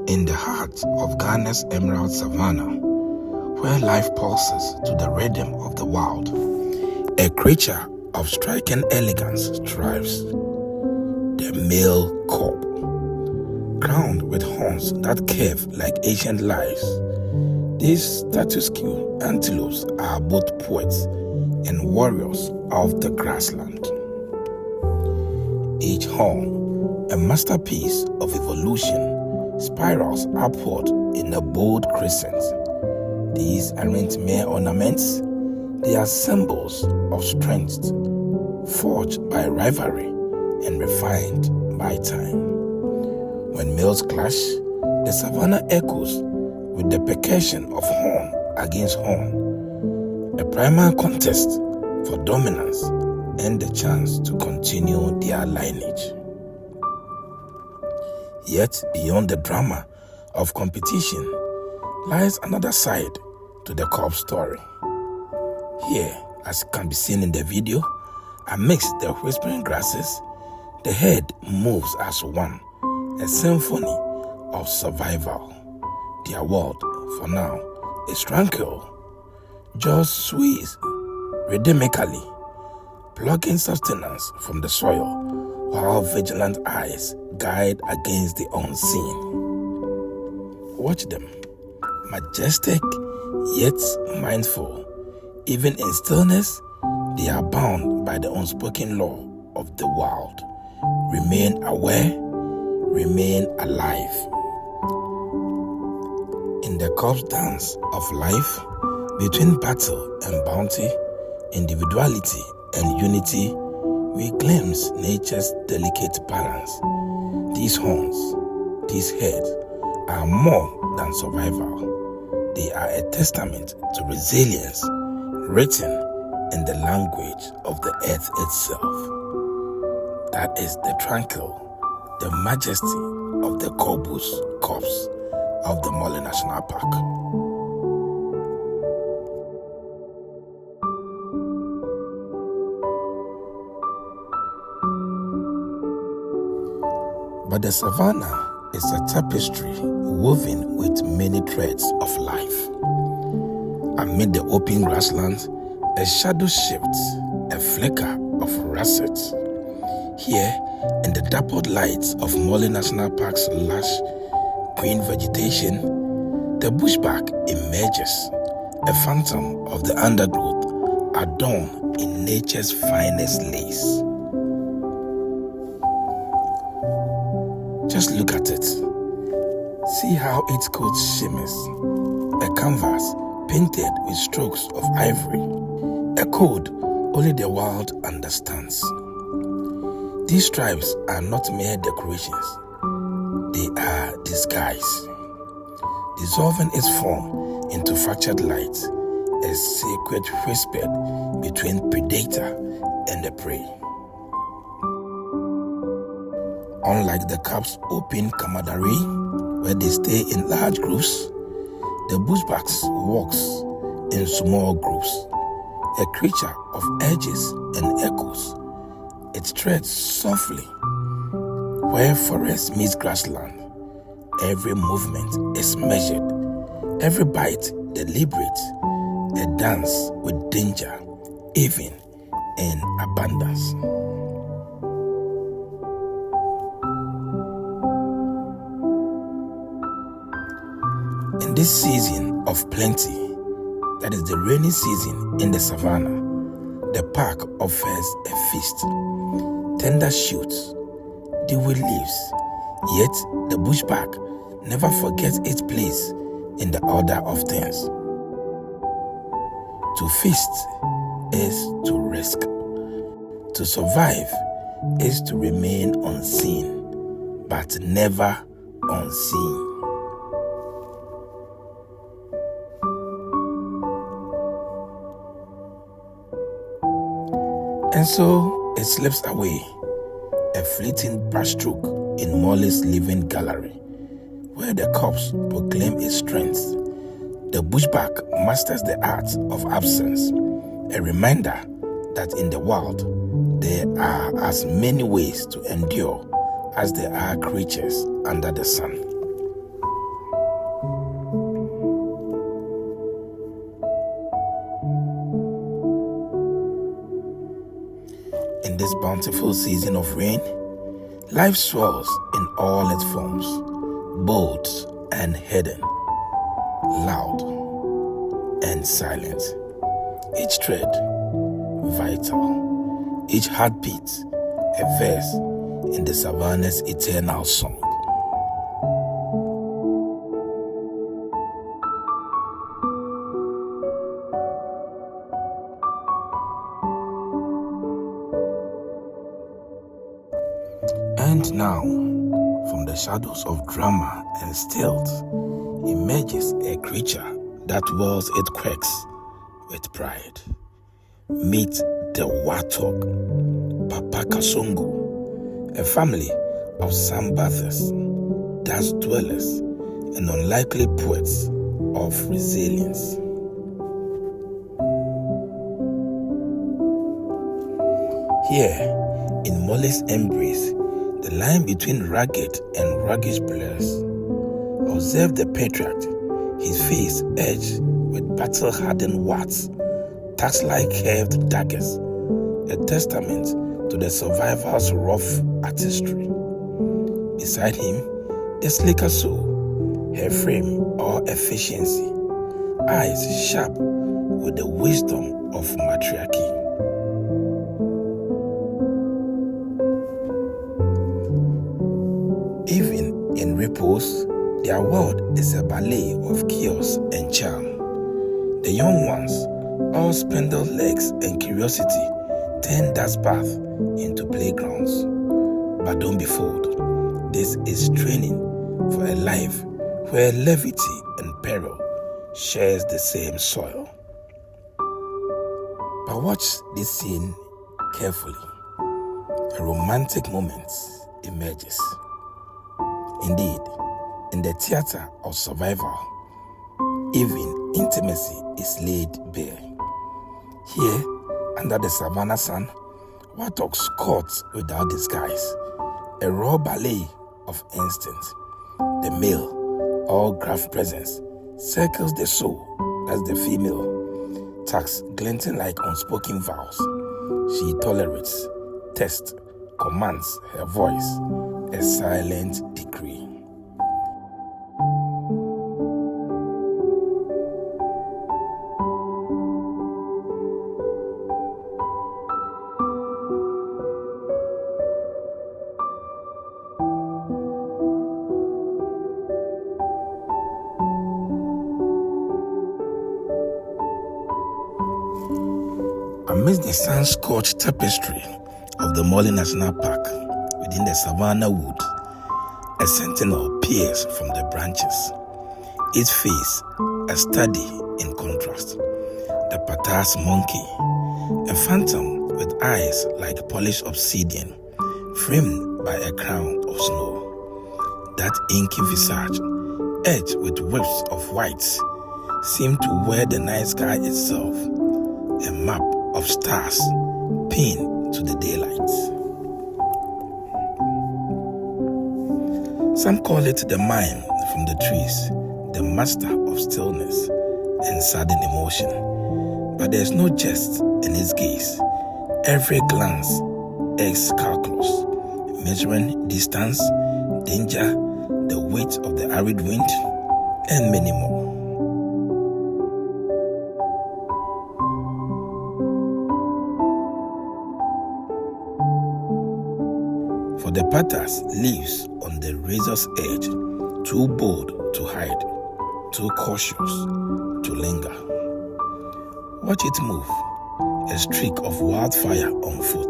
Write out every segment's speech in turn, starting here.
In the heart of Ghana's emerald savanna, where life pulses to the rhythm of the wild, a creature of striking elegance thrives, the male kob. Crowned with horns that curve like ancient lives, these status quo antelopes are both poets and warriors of the grassland. Each horn, a masterpiece of evolution, spirals upward in a bold crescent. These aren't mere ornaments, they are symbols of strength, forged by rivalry and refined by time. When males clash, the savanna echoes with the percussion of horn against horn, a primal contest for dominance and the chance to continue their lineage. Yet, beyond the drama of competition lies another side to the kob story. Here, as can be seen in the video, amidst the whispering grasses, the herd moves as one, a symphony of survival. Their world, for now, is tranquil, just sways rhythmically, plucking sustenance from the soil, while vigilant eyes guide against the unseen. Watch them, majestic yet mindful. Even in stillness, they are bound by the unspoken law of the wild. Remain aware, remain alive. In the kob's dance of life, between battle and bounty, individuality and unity, we glimpse nature's delicate balance. These horns, these heads, are more than survival. They are a testament to resilience, written in the language of the earth itself. That is the tranquil, the majesty of the Kobus kobs of the Mole National Park. But the savanna is a tapestry woven with many threads of life. Amid the open grasslands, a shadow shifts, a flicker of russet. Here, in the dappled lights of Mole National Park's lush green vegetation, the Bushbuck emerges, a phantom of the undergrowth adorned in nature's finest lace. Just look at it. See how its coat shimmers, a canvas painted with strokes of ivory, a code only the wild understands. These stripes are not mere decorations, they are disguise, dissolving its form into fractured light, a sacred whisper between predator and the prey. Unlike the kob's open camaraderie, where they stay in large groups, the Bushbuck's walks in small groups, a creature of edges and echoes. It treads softly where forest meets grassland. Every movement is measured, every bite deliberate, a dance with danger, even in abundance. In this season of plenty, that is the rainy season in the savanna, the park offers a feast. Tender shoots, dewy leaves, yet the Bushbuck never forgets its place in the order of things. To feast is to risk. To survive is to remain unseen, but never unseen. And so it slips away, a fleeting brushstroke in Mole's living gallery, where the kobs proclaim its strength. The Bushbuck masters the art of absence, a reminder that in the wild there are as many ways to endure as there are creatures under the sun. this bountiful season of rain, life swells in all its forms, bold and hidden, loud and silent. Each tread, vital, each heartbeat, a verse in the Savanna's eternal song. And now, from the shadows of drama and stealth, emerges a creature that whirls its quirks with pride. Meet the Warthog, Papakasongo, a family of sun-bathers, dust dwellers, and unlikely poets of resilience. Here, in Molly's embrace, the line between ragged and ruggish blurs. Observe the patriarch, his face edged with battle-hardened warts, tax-like curved daggers, a testament to the survivor's rough artistry. Beside him, a slicker soul, her frame all efficiency, eyes sharp with the wisdom of matriarchy. Even in repose, their world is a ballet of chaos and charm. The young ones, all spindled legs and curiosity, turn that path into playgrounds. But don't be fooled. This is training for a life where levity and peril shares the same soil. But watch this scene carefully. A romantic moment emerges. Indeed, in the theater of survival, even intimacy is laid bare. Here, under the Savanna sun, Warthogs court without disguise, a raw ballet of instinct. The male, all gruff presence, circles the soul as the female, tucks glinting like unspoken vows. She tolerates, tests, commands her voice, a silent decree. Amidst the sun-scorched tapestry of the Molly National Park within the Savanna wood, a sentinel peers from the branches, its face a study in contrast. The Patas monkey, a phantom with eyes like polished obsidian, framed by a crown of snow. That inky visage, edged with wisps of white, seemed to wear the night sky itself, a map of stars pinned to the daylight. Some call it the mime from the trees, the master of stillness and sudden emotion. But there's no jest in his gaze. Every glance is calculus, measuring distance, danger, the weight of the arid wind, and many more. For the Patas lives on the razor's edge, too bold to hide, too cautious to linger. Watch it move, a streak of wildfire on foot,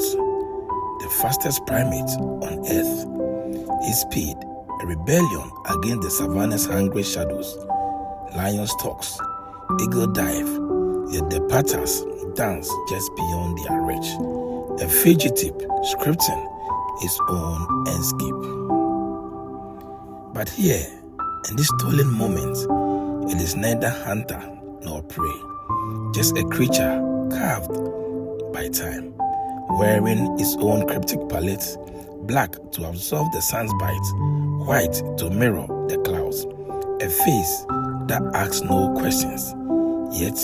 the fastest primate on earth. His speed, a rebellion against the Savanna's hungry shadows. Lion stalks, eagle dive, yet the Patas dance just beyond their reach, a fugitive scripting his own escape. But here, in this stolen moment, it is neither hunter nor prey, just a creature carved by time, wearing its own cryptic palette, black to absorb the sun's bite, white to mirror the clouds, a face that asks no questions, yet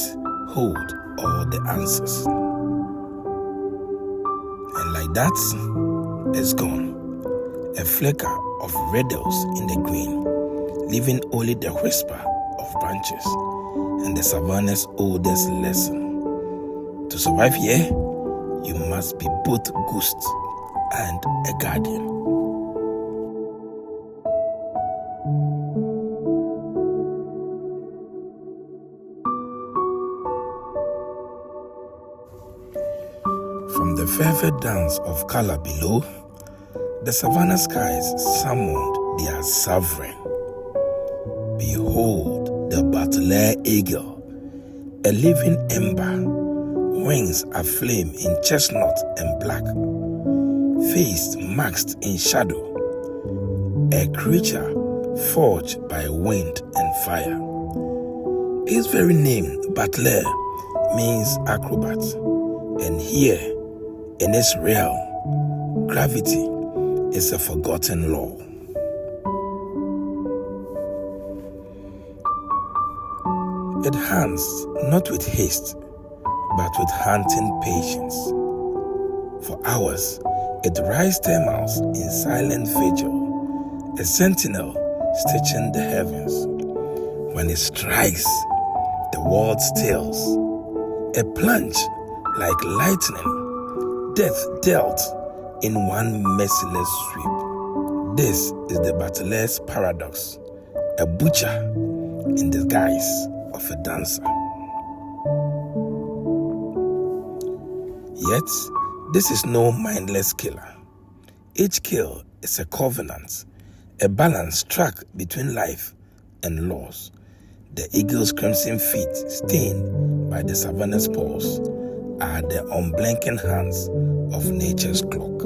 hold all the answers. And like that is gone. A flicker of riddles in the green, leaving only the whisper of branches and the savanna's oldest lesson. To survive here, you must be both ghost and a guardian. From the velvet dance of color below, the savanna skies summoned their sovereign. Behold the Bateleur eagle, a living ember, wings aflame in chestnut and black, face masked in shadow, a creature forged by wind and fire. Its very name, Bateleur, means acrobat, and here, in its realm, gravity is a forgotten law. It hunts not with haste, but with hunting patience. For hours, it rides terminals in silent vigil, a sentinel stitching the heavens. When it strikes, the world stills. A plunge like lightning, death dealt in one merciless sweep. This is the Bateleur's paradox, a butcher in the guise of a dancer. Yet, this is no mindless killer. Each kill is a covenant, a balance struck between life and loss. The eagle's crimson feet, stained by the savanna's pulse, are the unblinking hands of nature's clock.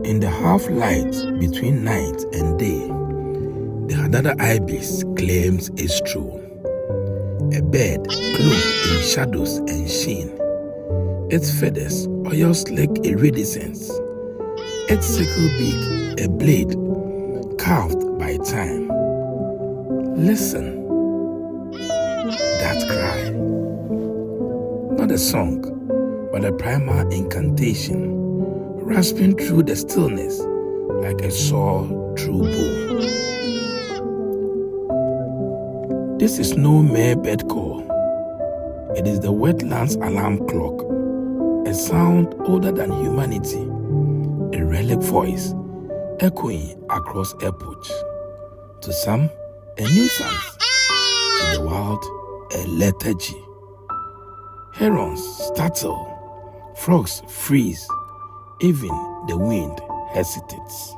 In the half-light between night and day, the Hadada ibis claims its throne. A bird clothed in shadows and sheen, its feathers oil slick iridescence, its sickle beak a blade carved by time. Listen, that cry, not a song, but a primal incantation, rasping through the stillness like a saw through bone. This is no mere bird call. It is the wetland's alarm clock, a sound older than humanity, a relic voice echoing across epochs. To some, a nuisance, to the wild, a lethargy. Herons startle, frogs freeze, even the wind hesitates.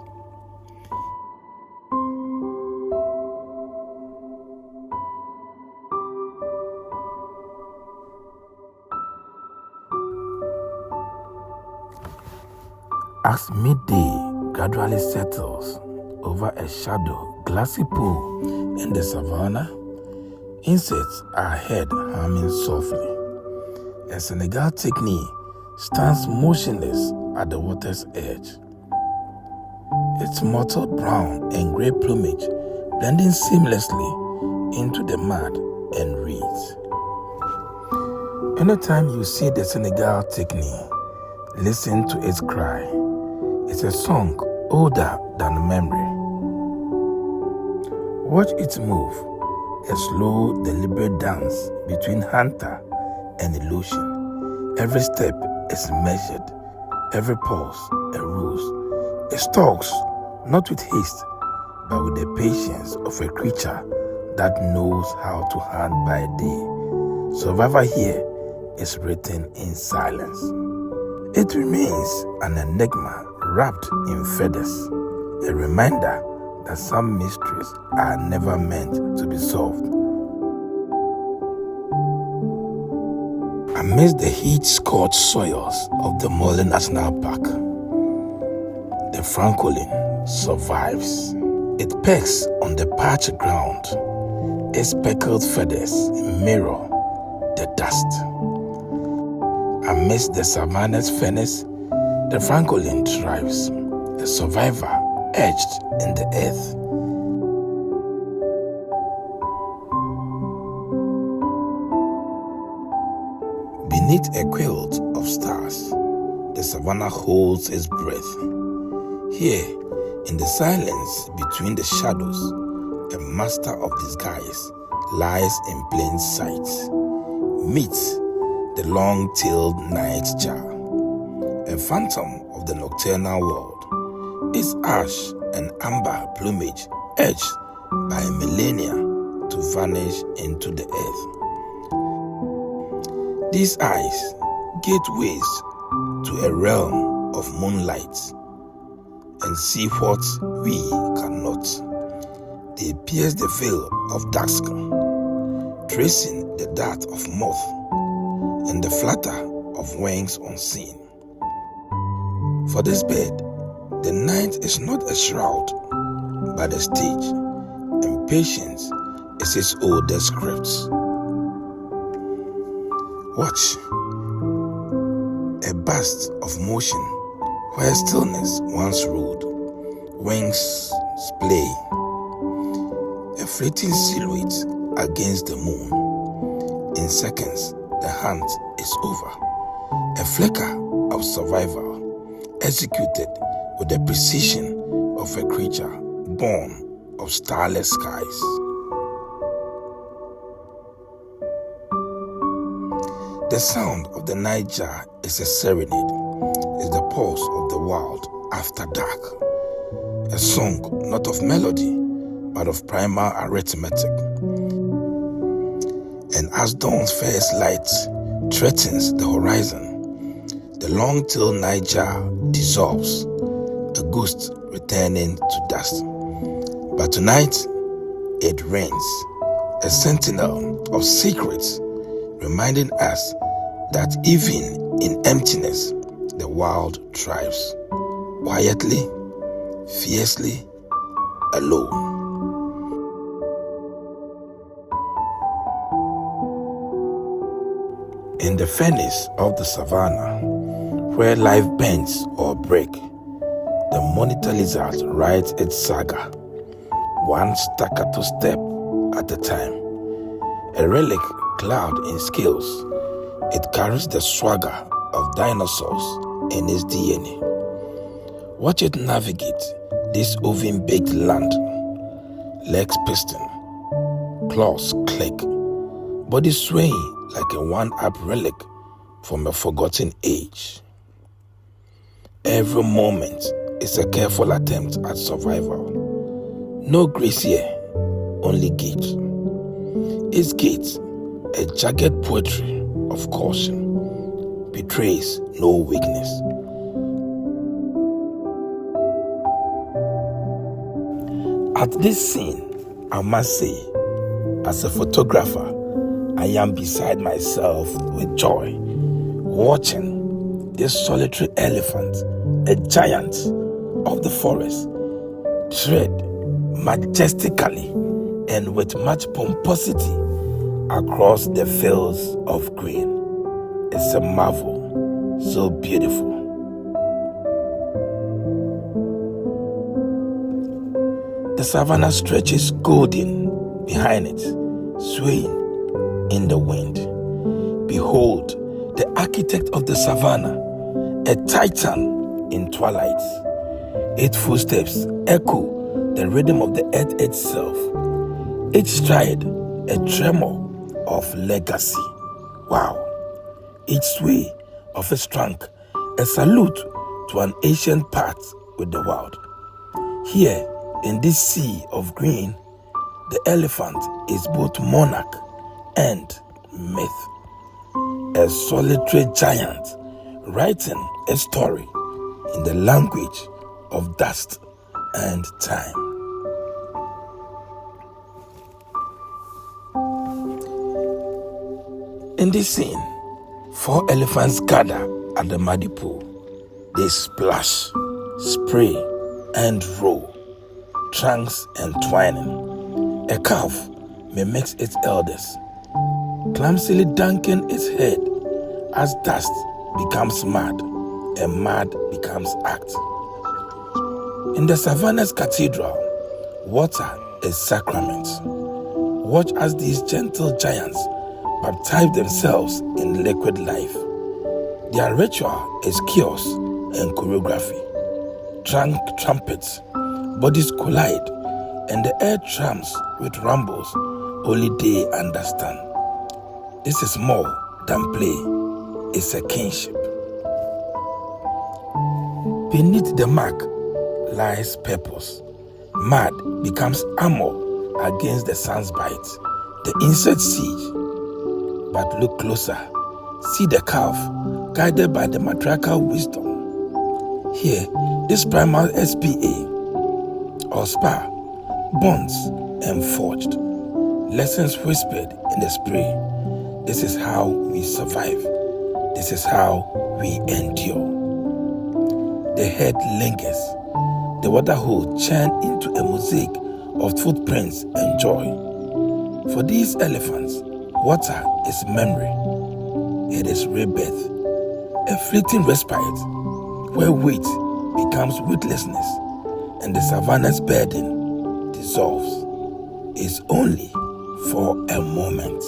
As midday gradually settles over a shadow glassy pool in the savanna, insects are heard humming softly. A Senegal tichnee stands motionless at the water's edge, its mottled brown and grey plumage blending seamlessly into the mud and reeds. Anytime you see the Senegal tichnee, listen to its cry. It's a song older than memory. Watch it move, a slow, deliberate dance between hunter and illusion. Every step is measured, every pulse a ruse. It stalks, not with haste, but with the patience of a creature that knows how to hunt by day. Survival here is written in silence. It remains an enigma wrapped in feathers, a reminder that some mysteries are never meant to be solved. Amidst the heat-scorched soils of the Mole National Park, the francolin survives. It pecks on the parched ground. Its speckled feathers mirror the dust. Amidst the savanna's furnace, The francolin thrives, a survivor etched in the earth. Beneath a quilt of stars, the savanna holds its breath. Here, in the silence between the shadows, a master of disguise lies in plain sight. Meet the long-tailed nightjar, a phantom of the nocturnal world. Its ash and amber plumage etched by millennia to vanish into the earth. These eyes, gateways to a realm of moonlight, and see what we cannot. They pierce the veil of darkskin, tracing the dart of moth and the flutter of wings unseen. For this bird, the night is not a shroud, but a stage, and patience is its oldest script. Watch, a burst of motion where stillness once ruled, wings splay, a fleeting silhouette against the moon. In seconds, the hunt is over, a flicker of survival, executed with the precision of a creature born of starless skies. The sound of the nightjar is a serenade, is the pulse of the world after dark. A song not of melody, but of primal arithmetic. And as dawn's first light threatens the horizon, the long-tailed nightjar dissolves, a ghost returning to dust. But tonight, it reigns, a sentinel of secrets, reminding us that even in emptiness, the world thrives, quietly, fiercely, alone. In the furnace of the savanna, where life bends or breaks, the monitor lizard writes its saga, one staccato step at a time. A relic clad in scales, it carries the swagger of dinosaurs in its DNA. Watch it navigate this oven-baked land. Legs piston, claws click, body swaying like a one-up relic from a forgotten age. Every moment is a careful attempt at survival. No grace here, only gait. Its gait, a jagged poetry of caution, betrays no weakness. At this scene, I must say, as a photographer, I am beside myself with joy, watching this solitary elephant, a giant of the forest, tread majestically and with much pomposity across the fields of green. It's a marvel, so beautiful. The savanna stretches golden behind it, swaying in the wind. Behold, the architect of the savanna, a titan in twilight. Its footsteps echo the rhythm of the earth itself. Each stride, a tremor of legacy. Wow. Each sway of its trunk, a salute to an ancient path with the world. Here, in this sea of green, the elephant is both monarch and myth. A solitary giant writing a story in the language of dust and time. In this scene, 4 elephants gather at the muddy pool. They splash, spray, and roll, trunks entwining. A calf mimics its elders, clumsily dunking its head as dust becomes mud, and mad becomes act. In the Savanna's cathedral, water is sacrament. Watch as these gentle giants baptize themselves in liquid life. Their ritual is chaos and choreography. Trumpets, bodies collide, and the air trams with rumbles only they understand. This is more than play, it's a kinship. Beneath the mark lies purpose. Mud becomes armor against the sun's bite, the insect siege. But look closer, see the calf guided by the matriarchal wisdom. Here, this primal SPA or SPA, bonds and forged, lessons whispered in the spray. This is how we survive. This is how we endure. The head lingers. The water hole churned into a mosaic of footprints and joy. For these elephants, water is memory. It is rebirth, a fleeting respite where weight becomes weightlessness and the Savanna's burden dissolves. It's only for a moment.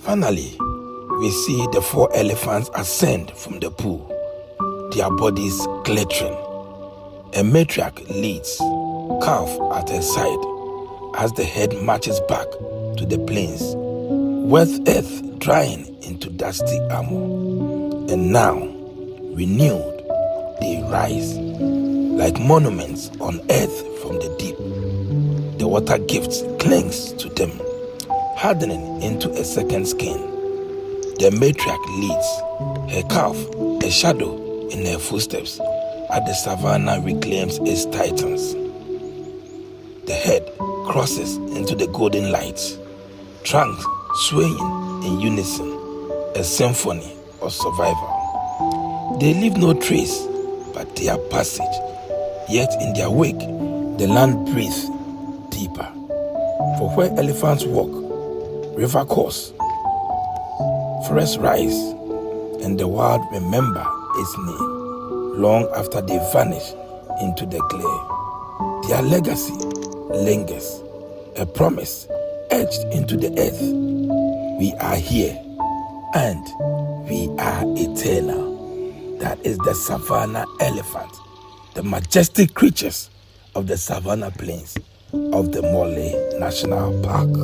Finally, we see the 4 elephants ascend from the pool, their bodies glittering. A matriarch leads, calf at her side, as the head marches back to the plains, wet earth drying into dusty armor. And now, renewed, they rise, like monuments on earth from the deep. The water gift clings to them, hardening into a second skin. The matriarch leads, her calf a shadow in her footsteps as the Savanna reclaims its titans. The head crosses into the golden light, trunks swaying in unison, a symphony of survival. They leave no trace but their passage, yet in their wake the land breathes deeper. For where elephants walk, river course, forests rise, and the world remember its name long after they vanish into the glare. Their legacy lingers, a promise etched into the earth. We are here and we are eternal. That is the Savanna elephant, the majestic creatures of the Savanna plains of the Mole National Park.